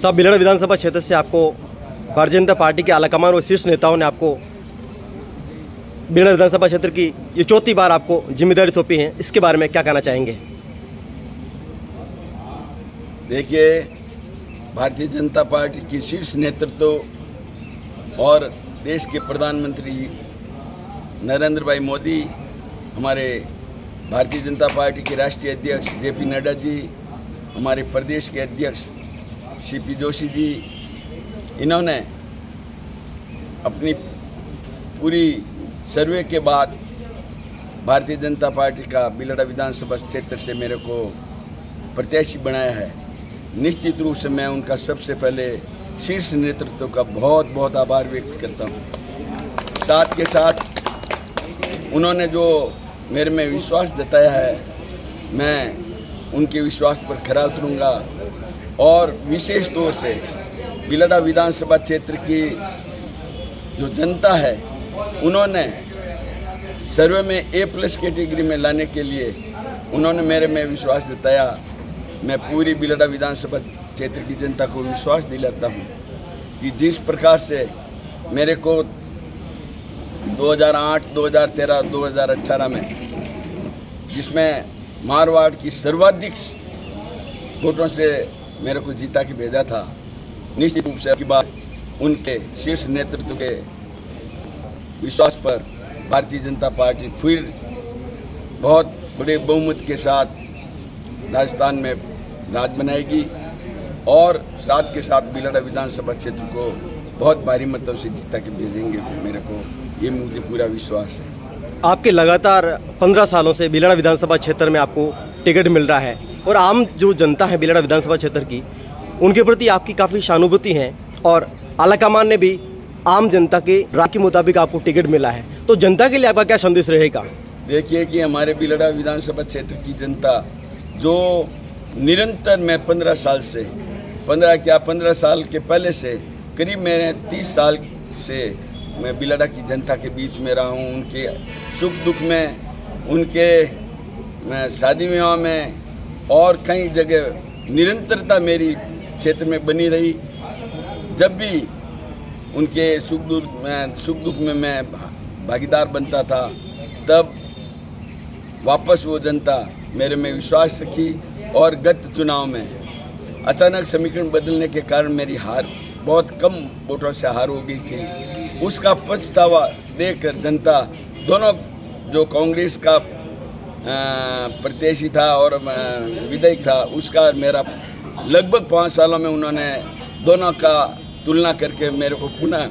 साहब, बिलड़ा विधानसभा क्षेत्र से आपको भारतीय जनता पार्टी के आलाकमान और शीर्ष नेताओं ने आपको बिलड़ा विधानसभा क्षेत्र की ये चौथी बार आपको जिम्मेदारी सौंपी है, इसके बारे में क्या कहना चाहेंगे? देखिए, भारतीय जनता पार्टी की शीर्ष नेतृत्व और देश के प्रधानमंत्री नरेंद्र भाई मोदी, हमारे भारतीय जनता पार्टी के राष्ट्रीय अध्यक्ष जेपी नड्डा जी, हमारे प्रदेश के अध्यक्ष सीपी जोशी जी, इन्होंने अपनी पूरी सर्वे के बाद भारतीय जनता पार्टी का बिलड़ा विधानसभा क्षेत्र से मेरे को प्रत्याशी बनाया है। निश्चित रूप से मैं उनका सबसे पहले शीर्ष नेतृत्व का बहुत बहुत आभार व्यक्त करता हूँ। साथ के साथ उन्होंने जो मेरे में विश्वास जताया है, मैं उनके विश्वास पर खरा उतरूँगा और विशेष तौर से बिलड़ा विधानसभा क्षेत्र की जो जनता है, उन्होंने सर्वे में A+ कैटेगरी में लाने के लिए उन्होंने मेरे में विश्वास जताया। मैं पूरी बिलड़ा विधानसभा क्षेत्र की जनता को विश्वास दिलाता हूँ कि जिस प्रकार से मेरे को 2008, 2013, 2018 में जिसमें मारवाड़ की सर्वाधिक वोटों से मेरे को जीता के भेजा था, निश्चित रूप से की बात उनके शीर्ष नेतृत्व के विश्वास पर भारतीय जनता पार्टी फिर बहुत बड़े बहुमत के साथ राजस्थान में राज बनाएगी और साथ के साथ बिलड़ा विधानसभा क्षेत्र को बहुत भारी मतों से जीता के भेजेंगे। मेरे को ये मुझे पूरा विश्वास है। आपके लगातार 15 सालों से बिलड़ा विधानसभा क्षेत्र में आपको टिकट मिल रहा है और आम जो जनता है बिलड़ा विधानसभा क्षेत्र की, उनके प्रति आपकी काफ़ी सहानुभूति है और आलाकमान ने भी आम जनता के राय के मुताबिक आपको टिकट मिला है, तो जनता के लिए आपका क्या संदेश रहेगा? देखिए कि हमारे बिलड़ा विधानसभा क्षेत्र की जनता जो निरंतर मैं 15 साल से 15 साल के पहले से करीब मैंने 30 साल से मैं बिलड़ा की जनता के बीच में रहा हूँ। उनके सुख दुख में, उनके शादी विवाह में और कई जगह निरंतरता मेरी क्षेत्र में बनी रही। जब भी उनके सुख दुख में मैं भागीदार बनता था, तब वापस वो जनता मेरे में विश्वास रखी और गत चुनाव में अचानक समीकरण बदलने के कारण मेरी हार बहुत कम वोटों से हार हो गई थी। उसका पछतावा देखकर जनता, दोनों जो कांग्रेस का प्रत्याशी था और विधायक था, उसका मेरा लगभग 5 सालों में उन्होंने दोनों का तुलना करके मेरे को पुनः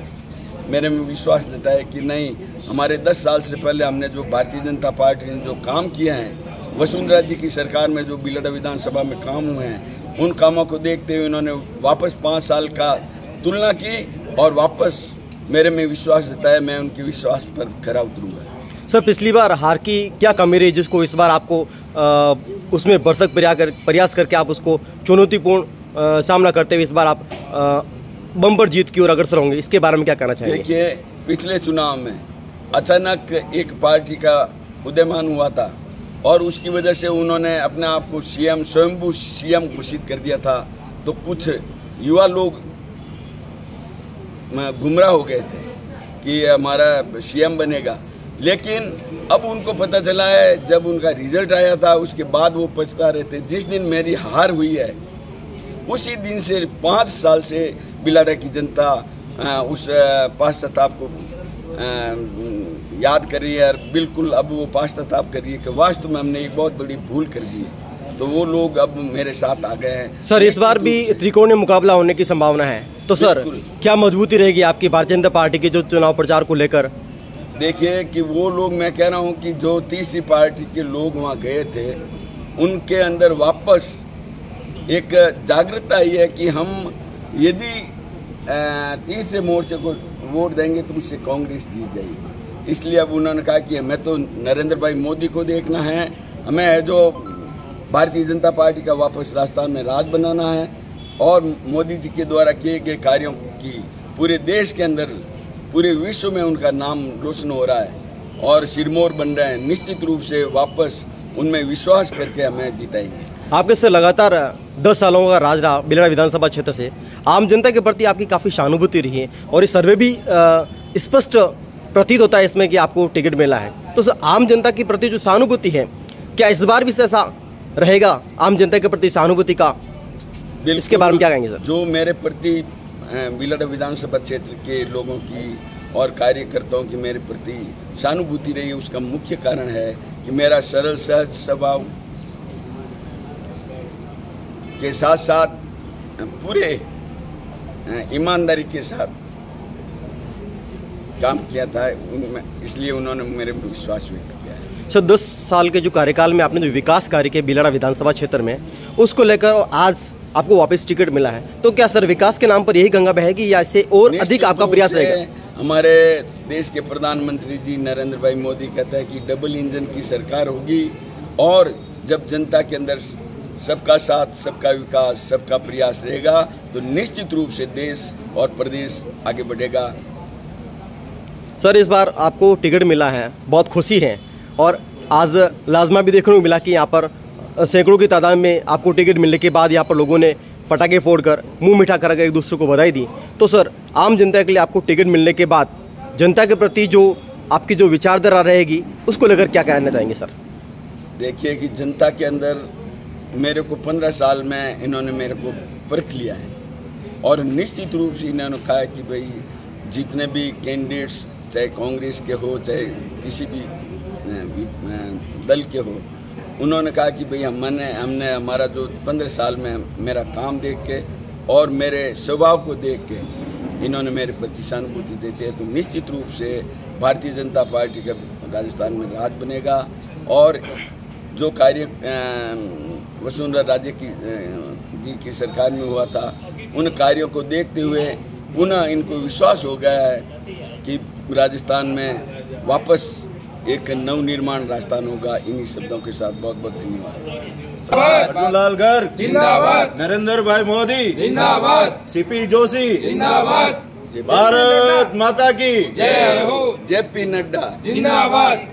मेरे में विश्वास देता है कि नहीं, हमारे 10 साल से पहले हमने जो भारतीय जनता पार्टी ने जो काम किए हैं, वसुंधरा जी की सरकार में जो बिलड़ा विधानसभा में काम हुए हैं, उन कामों को देखते हुए उन्होंने वापस 5 साल का तुलना की और वापस मेरे में विश्वास जताया। मैं उनके विश्वास पर खरा उतरूँगा। सर, पिछली बार हार की क्या कमी रही जिसको इस बार आपको उसमें भरसक प्रयास करके आप उसको चुनौतीपूर्ण सामना करते हुए इस बार आप बम्पर जीत की ओर अग्रसर होंगे, इसके बारे में क्या कहना चाहेंगे? देखिए, पिछले चुनाव में अचानक एक पार्टी का उदयमान हुआ था और उसकी वजह से उन्होंने अपने आप को स्वयंभू सीएम घोषित कर दिया था, तो कुछ युवा लोग गुमराह हो गए थे कि हमारा सीएम बनेगा। लेकिन अब उनको पता चला है, जब उनका रिजल्ट आया था उसके बाद वो पछता रहे थे। जिस दिन मेरी हार हुई है उसी दिन से 5 साल से बिलड़ा की जनता उस पश्चाताप को याद कर रही है और बिल्कुल अब वो पश्चाताप कर रही है कि वास्तव में हमने एक बहुत बड़ी भूल कर दी है। तो वो लोग अब मेरे साथ आ गए हैं। सर, इस बार भी त्रिकोणीय मुकाबला होने की संभावना है, तो सर क्या मजबूती रहेगी आपकी भारतीय जनता पार्टी के जो चुनाव प्रचार को लेकर? देखिए कि वो लोग, मैं कह रहा हूँ कि जो तीसरी पार्टी के लोग वहाँ गए थे, उनके अंदर वापस एक जागरूकता आई है कि हम यदि तीसरे मोर्चे को वोट देंगे तो उससे कांग्रेस जीत जाएगी। इसलिए अब उन्होंने कहा कि हमें तो नरेंद्र भाई मोदी को देखना है, हमें है जो भारतीय जनता पार्टी का वापस राजस्थान में राज बनाना है और मोदी जी के द्वारा किए गए कार्यों की पूरे देश के अंदर, पूरे विश्व में उनका नाम रोशन हो रहा है और सिरमौर बन रहे हैं। निश्चित रूप से वापस उनमें विश्वास करके हमें जिताएंगे। आपके से लगातार 10 सालों का राज रहा बिलाड़ा विधानसभा क्षेत्र से, आम जनता के प्रति आपकी काफ़ी सहानुभूति रही है और इस सर्वे भी स्पष्ट प्रतीत होता है इसमें कि आपको टिकट मिला है। तो सर, आम जनता के प्रति जो सहानुभूति है, क्या इस बार भी ऐसा रहेगा आम जनता के प्रति सहानुभूति का? इसके बारे में क्या कहेंगे सर? जो मेरे प्रति बिलाड़ा विधानसभा क्षेत्र के लोगों की और कार्यकर्ताओं की मेरे प्रति सहानुभूति रही है, उसका मुख्य कारण है कि मेरा सरल सहज स्वभाव के साथ साथ पूरे ईमानदारी के साथ काम किया था, इसलिए उन्होंने मेरे पर विश्वास व्यक्त किया है। सर, 10 साल के जो कार्यकाल में आपने जो विकास कार्य किए बिलाड़ा विधानसभा क्षेत्र में, उसको लेकर आज आपको वापस टिकट मिला है, तो क्या सर विकास के नाम पर यही गंगा बहेगी या इससे और अधिक आपका प्रयास रहेगा? हमारे देश के प्रधानमंत्री जी नरेंद्र भाई मोदी कहते हैं कि डबल इंजन की सरकार होगी और जब जनता के अंदर सबका साथ, सबका विकास, सबका प्रयास रहेगा तो निश्चित रूप से देश और प्रदेश आगे बढ़ेगा। सर, इस बार आपको टिकट मिला है, बहुत खुशी है और आज लाजमा भी देखने को मिला कि यहाँ पर सैकड़ों की तादाद में आपको टिकट मिलने के बाद यहाँ पर लोगों ने पटाखे फोड़कर मुंह मीठा कर एक दूसरे को बधाई दी। तो सर, आम जनता के लिए आपको टिकट मिलने के बाद जनता के प्रति जो आपकी जो विचारधारा रहेगी उसको लेकर क्या कहना चाहेंगे सर? देखिए कि जनता के अंदर मेरे को 15 साल में इन्होंने मेरे को परख लिया है और निश्चित रूप से इन्होंने कहा कि भाई जितने भी कैंडिडेट्स, चाहे कांग्रेस के हो चाहे किसी भी दल के हो, उन्होंने कहा कि भाई हमने हमारा जो 15 साल में मेरा काम देख के और मेरे स्वभाव को देख के इन्होंने मेरे प्रति सहानुभूति देते हैं, तो निश्चित रूप से भारतीय जनता पार्टी का राजस्थान में राज बनेगा और जो कार्य वसुंधरा राजे जी की सरकार में हुआ था, उन कार्यों को देखते हुए पुनः इनको विश्वास हो गया है कि राजस्थान में वापस एक नवनिर्माण राजस्थान होगा। इन्हीं शब्दों के साथ बहुत बहुत धन्यवाद। अर्जुन लाल गर्ग जिंदाबाद, नरेंद्र भाई मोदी जिंदाबाद, सीपी जोशी जिंदाबाद, भारत माता की जय हो, जेपी नड्डा जिंदाबाद।